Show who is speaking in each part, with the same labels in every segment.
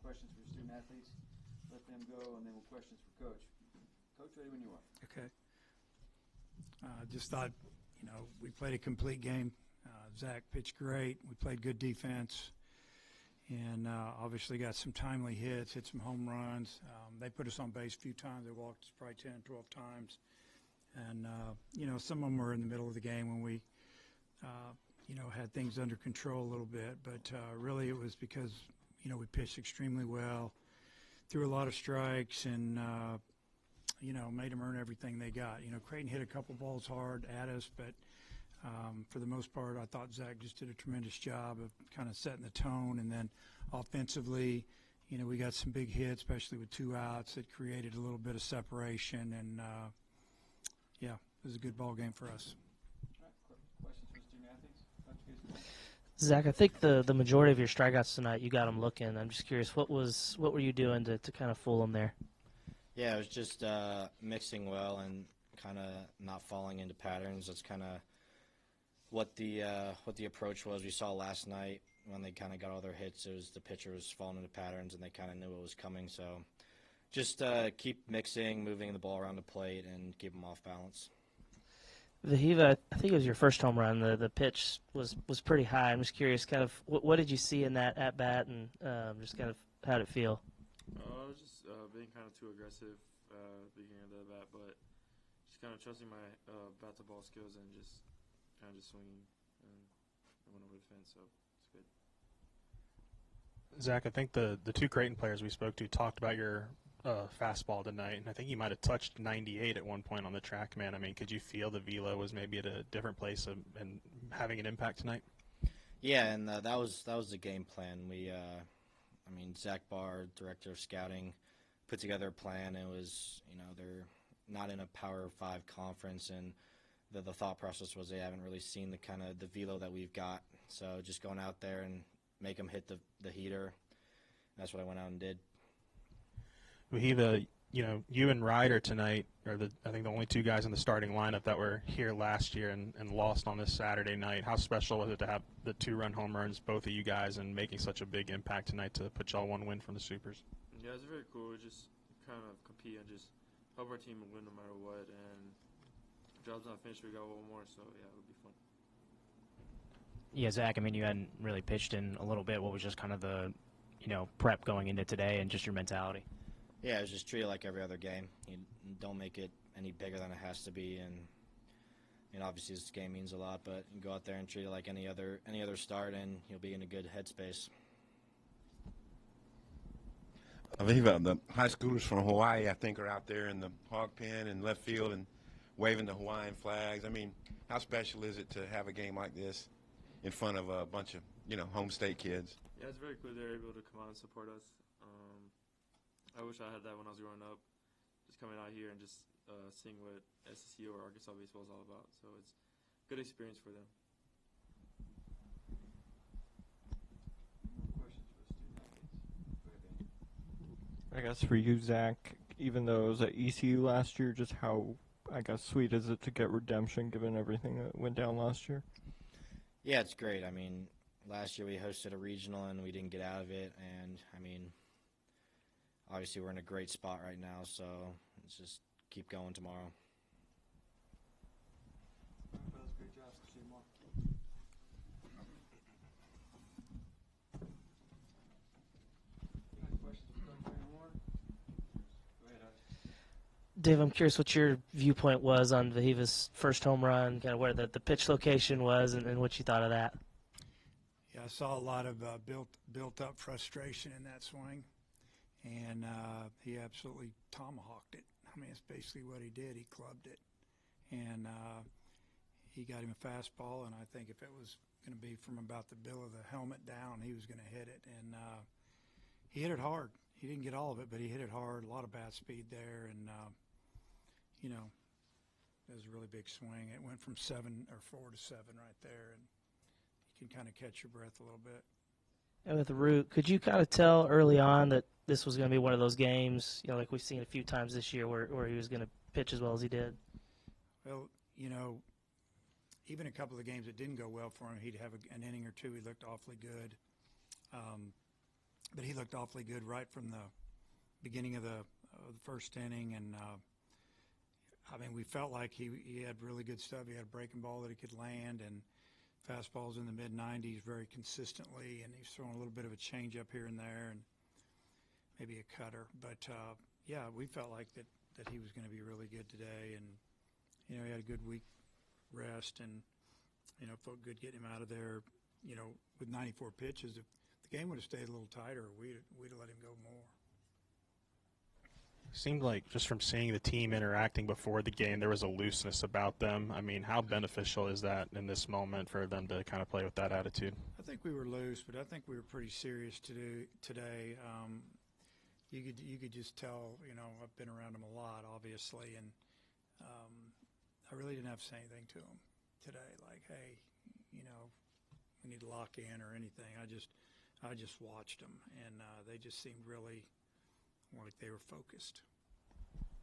Speaker 1: questions for student athletes. Let them go, and then we'll questions for Coach. Coach, ready when you are.
Speaker 2: Okay. Just thought, we played a complete game. Zach pitched great. We played good defense. And obviously got some timely hits, hit some home runs. They put us on base a few times. They walked us probably 10, 12 times. And, some of them were in the middle of the game when we, had things under control a little bit. But really it was because, we pitched extremely well, threw a lot of strikes, and, made them earn everything they got. Creighton hit a couple balls hard at us, but for the most part, I thought Zach just did a tremendous job of kind of setting the tone. And then offensively, we got some big hits, especially with 2 outs, that created a little bit of separation. And, it was a good ball game for us.
Speaker 1: All right, questions for student athletes?
Speaker 3: Zach, I think the majority of your strikeouts tonight, you got them looking. I'm just curious, what were you doing to kind of fool them there?
Speaker 4: Yeah, it was just mixing well and kind of not falling into patterns. That's kind of what the approach was. We saw last night when they kind of got all their hits, it was the pitcher was falling into patterns, and they kind of knew what was coming. So just keep mixing, moving the ball around the plate, and keep them off balance.
Speaker 3: Wehiwa, I think it was your first home run. The pitch was pretty high. I'm just curious, kind of, what did you see in that at bat, and just kind of how did it feel?
Speaker 5: I was just being kind of too aggressive beginning of the bat, but just kind of trusting my bat to ball skills and just kind of just swinging, and I went over the fence, so it's good.
Speaker 6: Zach, I think the 2 Creighton players we spoke to talked about your fastball tonight, and I think you might have touched 98 at one point on the track, man. I mean, could you feel the velo was maybe at a different place and having an impact tonight?
Speaker 4: Yeah, and that was the game plan. We, Zach Barr, director of scouting, put together a plan. It was, they're not in a Power 5 conference, and the thought process was they haven't really seen the kind of the velo that we've got. So just going out there and make them hit the heater. That's what I went out and did.
Speaker 6: Wehiwa, you and Ryder tonight are I think the only 2 guys in the starting lineup that were here last year and lost on this Saturday night. How special was it to have the 2-run home runs, both of you guys, and making such a big impact tonight to put y'all 1 win from the Supers?
Speaker 5: Yeah, it's very cool. We just kind of compete and just help our team win no matter what. And the job's not finished. We got 1 more, so yeah, it'll be fun.
Speaker 7: Yeah, Zach, you hadn't really pitched in a little bit. What was just kind of the, prep going into today and just your mentality?
Speaker 4: Yeah, it was just treated like every other game. You don't make it any bigger than it has to be, and obviously this game means a lot. But you go out there and treat it like any other start, and you'll be in a good headspace.
Speaker 8: Wehiwa, the high schoolers from Hawaii, I think, are out there in the hog pen and left field and waving the Hawaiian flags. I mean, how special is it to have a game like this in front of a bunch of home state kids?
Speaker 5: Yeah, it's very cool they're able to come out and support us. I wish I had that when I was growing up, just coming out here and just seeing what SSU or Arkansas baseball is all about. So it's a good experience for them.
Speaker 9: I guess for you, Zach, even though it was at ECU last year, just how, sweet is it to get redemption given everything that went down last year?
Speaker 4: Yeah, it's great. Last year we hosted a regional and we didn't get out of it, and obviously we're in a great spot right now, so let's just keep going tomorrow.
Speaker 1: Great job. See you tomorrow.
Speaker 3: Dave, I'm curious what your viewpoint was on Wehiwa's first home run, kind of where the pitch location was, and what you thought of that.
Speaker 2: Yeah, I saw a lot of built-up frustration in that swing, and he absolutely tomahawked it. It's basically what he did. He clubbed it, and he got him a fastball, and I think if it was going to be from about the bill of the helmet down, he was going to hit it, and he hit it hard. He didn't get all of it, but he hit it hard, a lot of bat speed there, and it was a really big swing. It went from 4 to 7 right there, and you can kind of catch your breath a little bit.
Speaker 3: And with Root, could you kind of tell early on that this was going to be one of those games, like we've seen a few times this year, where he was going to pitch as well as he did?
Speaker 2: Well, even a couple of games that didn't go well for him, he'd have an inning or two. He looked awfully good. but he looked awfully good right from the beginning of the first inning, and I mean, we felt like he had really good stuff. He had a breaking ball that he could land, and fastballs in the mid-90s very consistently, and he's throwing a little bit of a change-up here and there, and maybe a cutter. But, yeah, we felt like that he was going to be really good today, and, you know, he had a good week rest, and, you know, felt good getting him out of there, you know, with 94 pitches. If the game would have stayed a little tighter, we'd have let him go more.
Speaker 6: Seemed like just from seeing the team interacting before the game, there was a looseness about them. I mean, how beneficial is that in this moment for them to kind of play with that attitude?
Speaker 2: I think we were loose, but I think we were pretty serious today. You could just tell, you know, I've been around them a lot, obviously, and I really didn't have to say anything to them today, like, hey, you know, we need to lock in or anything. I just watched them, and they just seemed really like they were focused.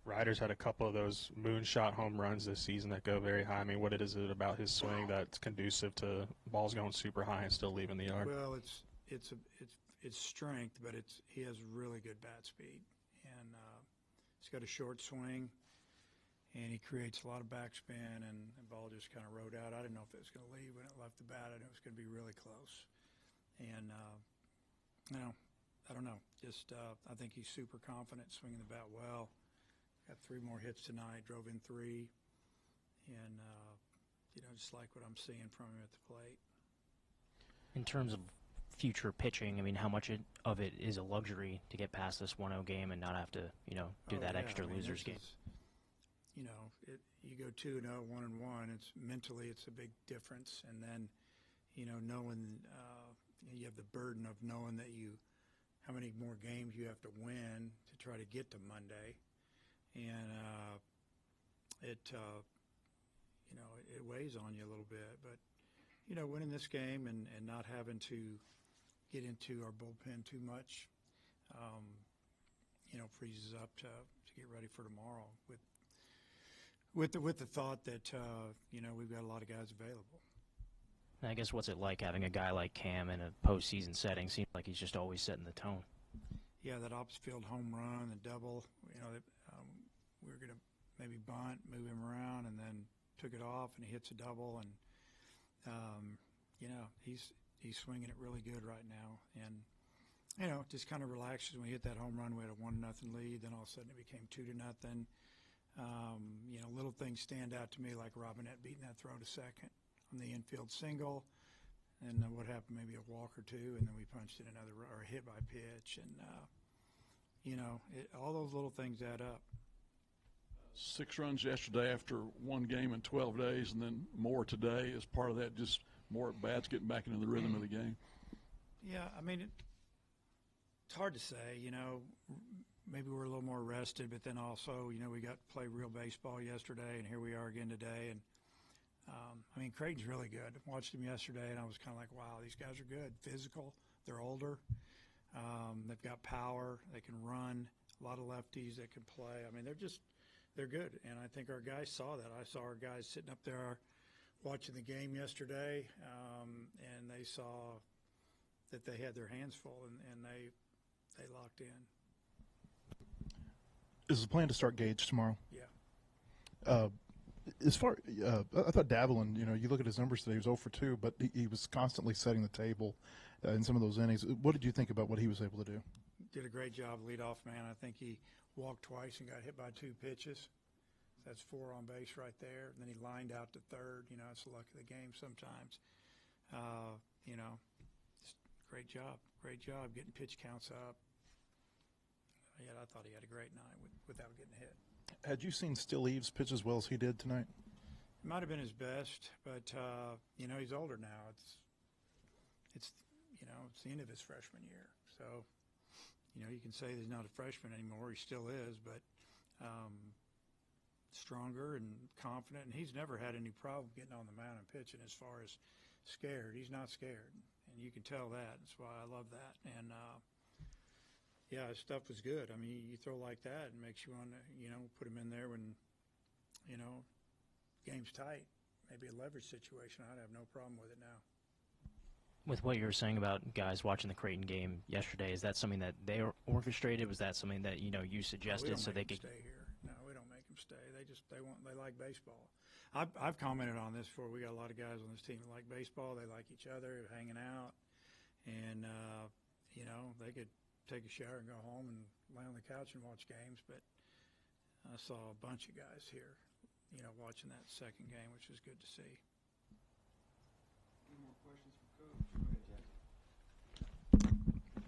Speaker 6: Ryder's had a couple of those moonshot home runs this season that go very high. I mean, what is it about his swing that's conducive to balls going super high and still leaving the yard?
Speaker 2: Well, it's strength, but he has really good bat speed, and he's got a short swing, and he creates a lot of backspin, and the ball just kind of rode out. I didn't know if it was going to leave when it left the bat. I knew it was going to be really close, and you know, I don't know. Just I think he's super confident, swinging the bat well. Got 3 more hits tonight, drove in 3, and you know, just like what I'm seeing from him at the plate.
Speaker 7: In terms of future pitching, I mean, how much of it is a luxury to get past this 1-0 game and not have to, you know, do that extra losers game?
Speaker 2: You know, you go 2-0, 1-1. It's mentally, it's a big difference, and then, you know, knowing you have the burden of knowing that how many more games you have to win to try to get to Monday, and it you know, it weighs on you a little bit. But you know, winning this game and not having to get into our bullpen too much, you know, frees us up to get ready for tomorrow with the thought that you know, we've got a lot of guys available.
Speaker 7: And I guess what's it like having a guy like Cam in a postseason setting? Seems like he's just always setting the tone.
Speaker 2: Yeah, that opposite field home run, the double. You know, we were going to maybe bunt, move him around, and then took it off, and he hits a double, and you know, he's swinging it really good right now, and you know, just kind of relaxes when we hit that home run. We had a 1-0 lead, then all of a sudden it became 2-0. You know, little things stand out to me, like Robinette beating that throw to second on the infield single, and then what happened, maybe a walk or two, and then we punched in another or a hit by pitch, and you know, all those little things add up.
Speaker 10: 6 runs yesterday after one game in 12 days, and then more today as part of that, just more at bats, getting back into the rhythm of the game.
Speaker 2: Yeah, I mean, it's hard to say, you know. Maybe we're a little more rested, but then also, you know, we got to play real baseball yesterday, and here we are again today. And I mean, Creighton's really good. I watched him yesterday, and I was kind of like, wow, these guys are good. Physical, they're older, they've got power, they can run. A lot of lefties that can play. I mean, they're good, and I think our guys saw that. I saw our guys sitting up there watching the game yesterday, and they saw that they had their hands full, and they locked in.
Speaker 11: Is the plan to start Gage tomorrow?
Speaker 2: Yeah.
Speaker 11: As far, I thought Davelin, you know, you look at his numbers today, he was 0 for 2, but he was constantly setting the table in some of those innings. What did you think about what he was able to do?
Speaker 2: Did a great job, leadoff man. I think he walked twice and got hit by 2 pitches. That's 4 on base right there. And then he lined out to third. You know, it's the luck of the game sometimes. You know, just great job getting pitch counts up. Yeah, I thought he had a great night without getting hit.
Speaker 11: Had you seen Still Eves pitch as well as he did tonight?
Speaker 2: It might have been his best, but you know, he's older now. It's you know, it's the end of his freshman year, so you know, you can say he's not a freshman anymore. He still is, but stronger and confident, and he's never had any problem getting on the mound and pitching. As far as scared, he's not scared, and you can tell that. That's why I love that. And yeah, his stuff was good. I mean, you throw like that, it makes you want to, you know, put him in there when, you know, game's tight. Maybe a leverage situation. I'd have no problem with it now.
Speaker 7: With what you were saying about guys watching the Creighton game yesterday, is that something that they orchestrated? Was that something that you suggested so they could
Speaker 2: stay here? No, we don't make them stay. They like baseball. I've commented on this before. We got a lot of guys on this team that like baseball. They like each other, hanging out, and they could take a shower and go home and lay on the couch and watch games. But I saw a bunch of guys here, watching that second game, which was good to see.
Speaker 1: Any more questions for Coach? Go ahead, Jack.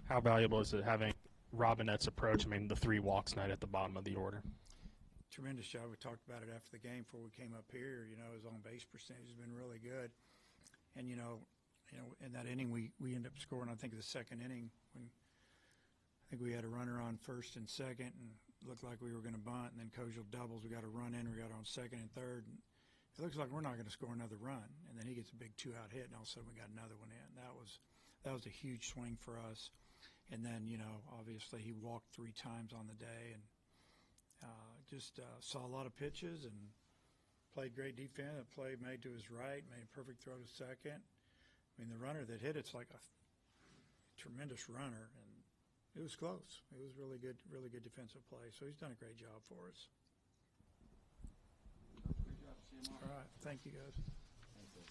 Speaker 6: How valuable is it having Robinette's approach? I mean, the 3 walks night at the bottom of the order.
Speaker 2: Tremendous job. We talked about it after the game before we came up here. His on base percentage has been really good. And, in that inning, we ended up scoring, I think, the second inning when I think we had a runner on first and second and looked like we were going to bunt. And then Kojal doubles. We got a run in. We got on second and third. And it looks like we're not going to score another run. And then he gets a big 2-out hit, and all of a sudden we got another one in. That was a huge swing for us. And then, obviously he walked 3 times on the day and just saw a lot of pitches and played great defense. A play made to his right, made a perfect throw to second. I mean, the runner that hit it's like a tremendous runner, and it was close. It was really good defensive play. So he's done a great job for us.
Speaker 1: Great job. See you tomorrow.
Speaker 2: All right. Thank you, guys.
Speaker 1: Thanks, Dave.